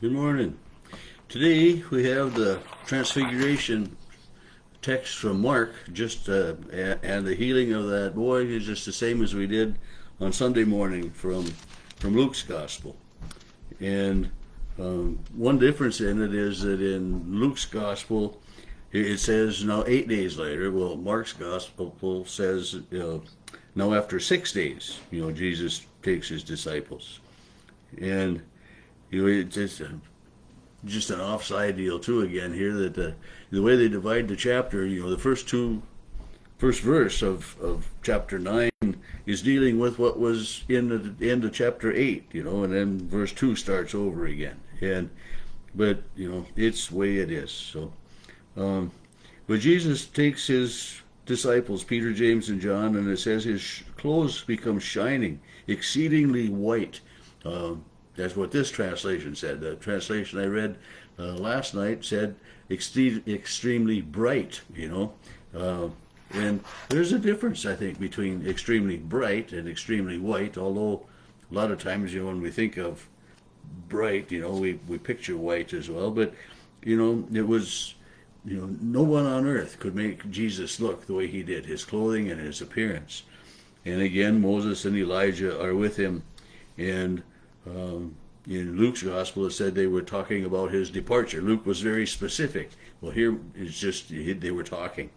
Good morning. Today we have the Transfiguration text from Mark, and the healing of that boy is just the same as we did on Sunday morning from Luke's Gospel. And one difference in it is that in Luke's Gospel it says now 8 days later. Well, Mark's Gospel says now after 6 days, Jesus takes his disciples, and it's just an offside deal too again here that the way they divide the chapter, the first verse of chapter 9 is dealing with what was in the end of chapter 8, and then verse 2 starts over again. But it's the way it is. So, but Jesus takes his disciples, Peter, James, and John, and it says his clothes become shining, exceedingly white. That's what this translation said. The translation I read last night said extremely bright, and there's a difference, I think, between extremely bright and extremely white, although a lot of times, when we think of bright, we picture white as well, but, it was, no one on earth could make Jesus look the way he did, his clothing and his appearance. And again, Moses and Elijah are with him, and in Luke's gospel, it said they were talking about his departure. Luke was very specific. Well, here it's just they were talking,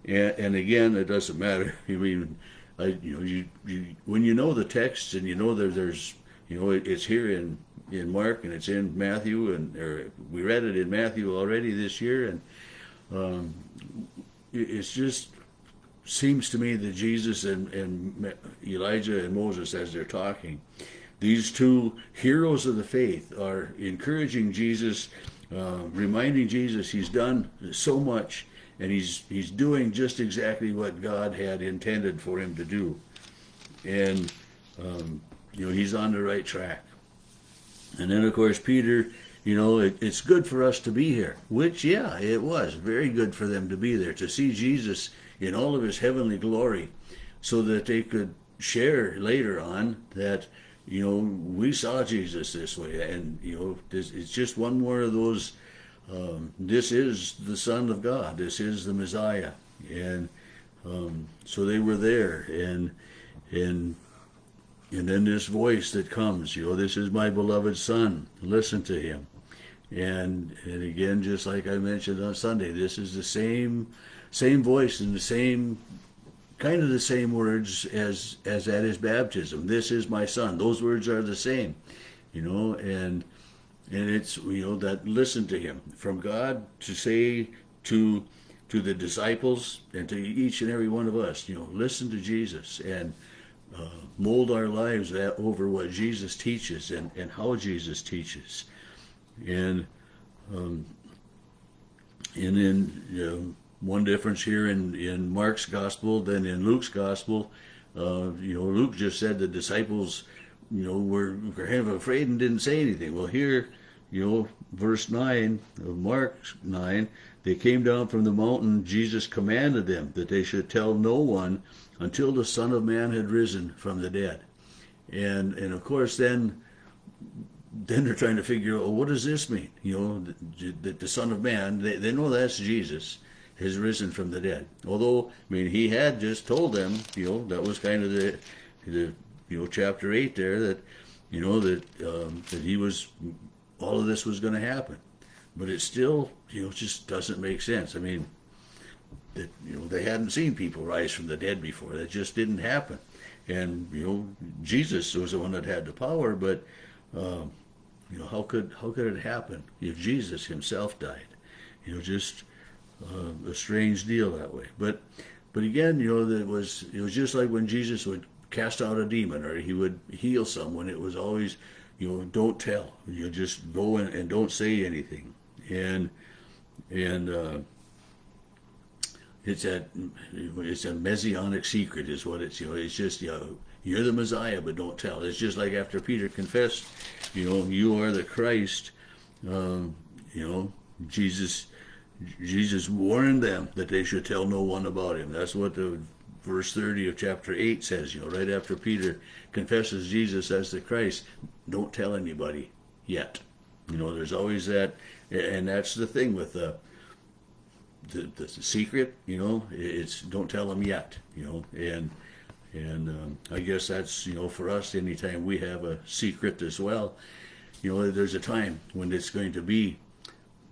and again, it doesn't matter. I mean, when you know the text and there's it's here in Mark and it's in Matthew, we read it in Matthew already this year, and it's just seems to me that Jesus and Elijah and Moses, as they're talking, these two heroes of the faith are encouraging Jesus, reminding Jesus he's done so much, and he's doing just exactly what God had intended for him to do, and he's on the right track. And then of course Peter, it's good for us to be here, which it was very good for them to be there, to see Jesus in all of his heavenly glory, so that they could share later on that we saw Jesus this way, and it's just one more of those. This is the Son of God. This is the Messiah, and so they were there, and then this voice that comes, this is my beloved Son. Listen to him, and again, just like I mentioned on Sunday, this is the same voice and the same. Kind of the same words as at his baptism. This is my son. Those words are the same, and it's that listen to him from God to say to the disciples and to each and every one of us. Listen to Jesus and mold our lives over what Jesus teaches and how Jesus teaches, and then one difference here in Mark's gospel than in Luke's gospel. Luke just said the disciples, were kind of afraid and didn't say anything. Well, here, verse 9 of Mark 9, they came down from the mountain. Jesus commanded them that they should tell no one until the Son of Man had risen from the dead. And of course, then they're trying to figure out, well, what does this mean? That the Son of Man, they know that's Jesus, has risen from the dead. Although, he had just told them, that was kind of the chapter 8 there, that, that he was, all of this was going to happen. But it still, just doesn't make sense. That, they hadn't seen people rise from the dead before. That just didn't happen. And, Jesus was the one that had the power, but, how could it happen if Jesus himself died? Just a strange deal that way. But again, it was just like when Jesus would cast out a demon or he would heal someone. It was always, don't tell. Just go and don't say anything. And it's a messianic secret is what it's. It's just you're the Messiah, but don't tell. It's just like after Peter confessed, you are the Christ. Jesus warned them that they should tell no one about him. That's what the verse 30 of chapter 8 says, right after Peter confesses Jesus as the Christ, don't tell anybody yet. There's always that, and that's the thing with the secret. It's don't tell them yet. And I guess that's for us. Anytime we have a secret as well, there's a time when it's going to be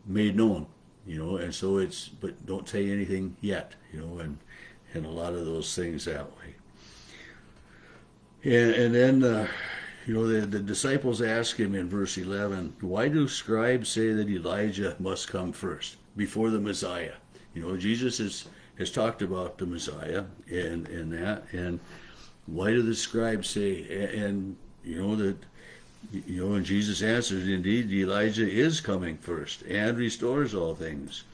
made known. And so but don't say anything yet. And a lot of those things that way. And then, the disciples ask him in verse 11, why do scribes say that Elijah must come first, before the Messiah? Jesus has talked about the Messiah and that, and why do the scribes say, and and Jesus answers, indeed, Elijah is coming first and restores all things.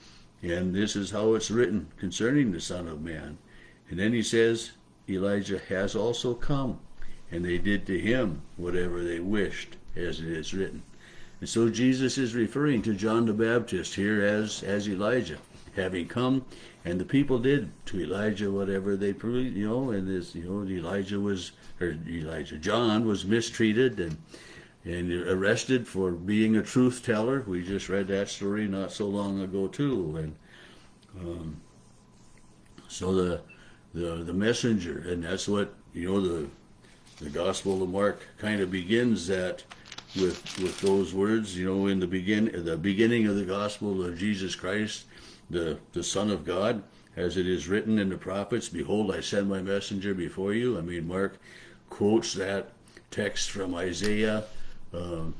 And this is how it's written concerning the Son of Man. And then he says, Elijah has also come, and they did to him whatever they wished, as it is written. And so Jesus is referring to John the Baptist here as Elijah, having come, and the people did to Elijah whatever they, and this, John was mistreated and arrested for being a truth teller. We just read that story not so long ago too, and so the messenger, and that's what the Gospel of Mark kind of begins that with those words, in the beginning of the Gospel of Jesus Christ, the Son of God, as it is written in the prophets, behold, I send my messenger before you. I mean, Mark quotes that text from Isaiah,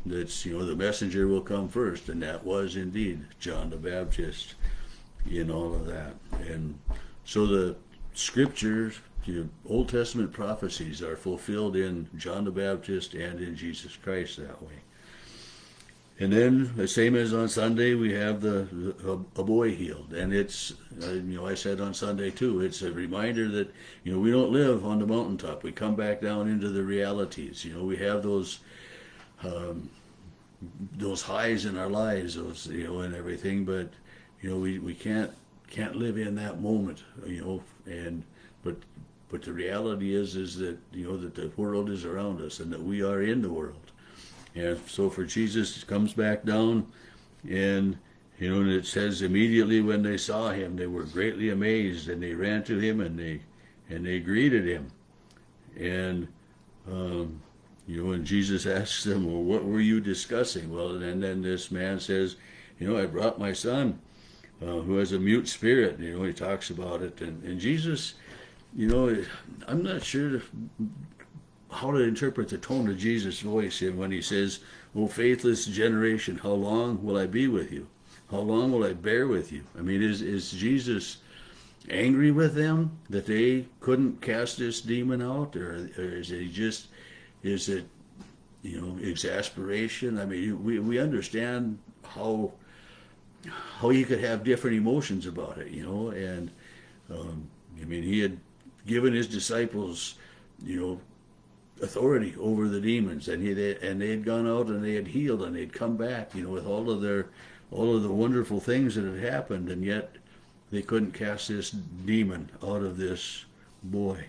that's, the messenger will come first, and that was indeed John the Baptist in all of that. And so the scriptures, the Old Testament prophecies are fulfilled in John the Baptist and in Jesus Christ that way. And then, the same as on Sunday, we have a boy healed. And it's, I said on Sunday too, it's a reminder that, we don't live on the mountaintop. We come back down into the realities. We have those highs in our lives, and everything, but, we can't live in that moment, but the reality is that, that the world is around us and that we are in the world. And so for Jesus, it comes back down, and and it says immediately when they saw him, they were greatly amazed, and they ran to him and they greeted him, and and Jesus asks them, well, what were you discussing? Well, and then this man says, I brought my son who has a mute spirit. He talks about it, and Jesus, I'm not sure how to interpret the tone of Jesus' voice when he says, "O faithless generation, how long will I be with you? How long will I bear with you?" I mean, is Jesus angry with them that they couldn't cast this demon out, or is it exasperation? I mean, we understand how you could have different emotions about it, and I mean, he had given his disciples, authority over the demons, and they had gone out and they had healed, and they'd come back, with all of the wonderful things that had happened, and yet they couldn't cast this demon out of this boy.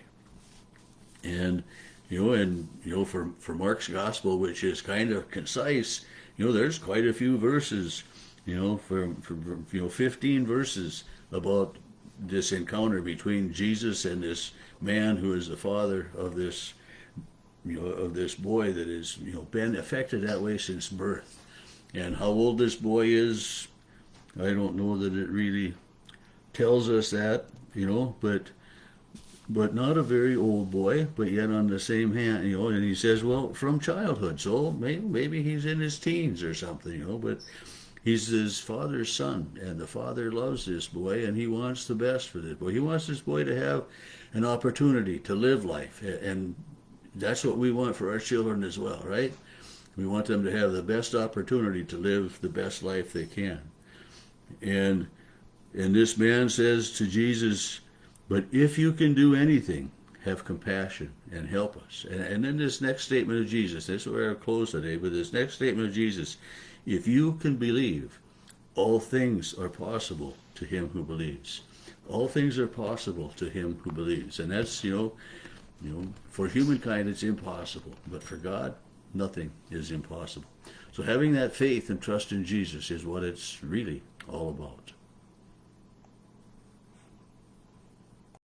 And for Mark's gospel, which is kind of concise, there's quite a few verses, for 15 verses about this encounter between Jesus and this man who is the father of this boy that has been affected that way since birth. And how old this boy is, I don't know that it really tells us that, but not a very old boy, but yet on the same hand, and he says, well, from childhood, so maybe he's in his teens or something, but he's his father's son, and the father loves this boy, and he wants the best for this boy. He wants this boy to have an opportunity to live life, and that's what we want for our children as well, right? We want them to have the best opportunity to live the best life they can. And this man says to Jesus, but if you can do anything, have compassion and help us. And then this next statement of Jesus, this is where I'll close today, but this next statement of Jesus, if you can believe, all things are possible to him who believes. All things are possible to him who believes. And that's, for humankind it's impossible, but for God, nothing is impossible. So having that faith and trust in Jesus is what it's really all about.